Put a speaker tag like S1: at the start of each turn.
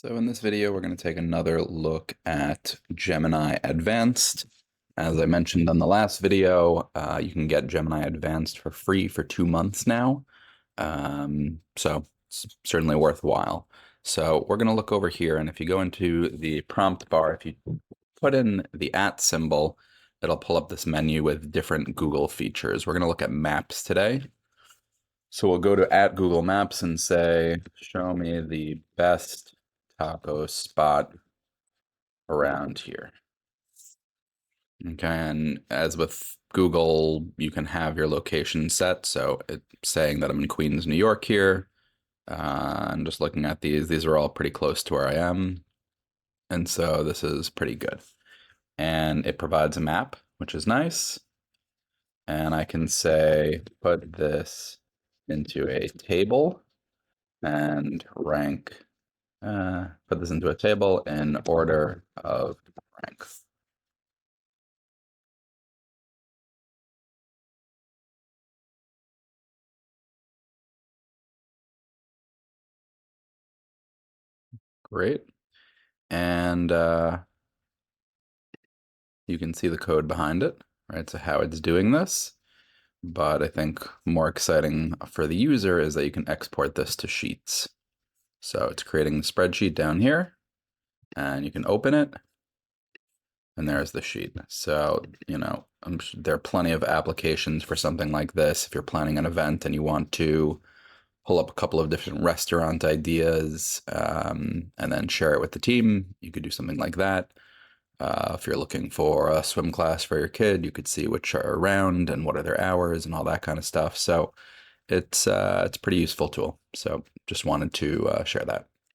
S1: So in this video, we're going to take another look at Gemini Advanced. As I mentioned on the last video, you can get Gemini Advanced for free for 2 months now. So it's certainly worthwhile. So we're going to look over here, and if you go into the prompt bar, if you put in the @ symbol, it'll pull up this menu with different Google features. We're going to look at maps today. So we'll go to @Google Maps and say, show me the best taco spot around here. Okay, and as with Google, you can have your location set. So it's saying that I'm in Queens, New York here. I'm just looking at these are all pretty close to where I am. And so this is pretty good. And it provides a map, which is nice. And I can say, put this into a table and put this into a table in order of rank. Great. And you can see the code behind it, right? So how it's doing this. But I think more exciting for the user is that you can export this to sheets. So it's creating the spreadsheet down here, and you can open it, and there's the sheet. So, there are plenty of applications for something like this. If you're planning an event and you want to pull up a couple of different restaurant ideas and then share it with the team, you could do something like that. If you're looking for a swim class for your kid, you could see which are around and what are their hours and all that kind of stuff. So it's a pretty useful tool. So just wanted to share that.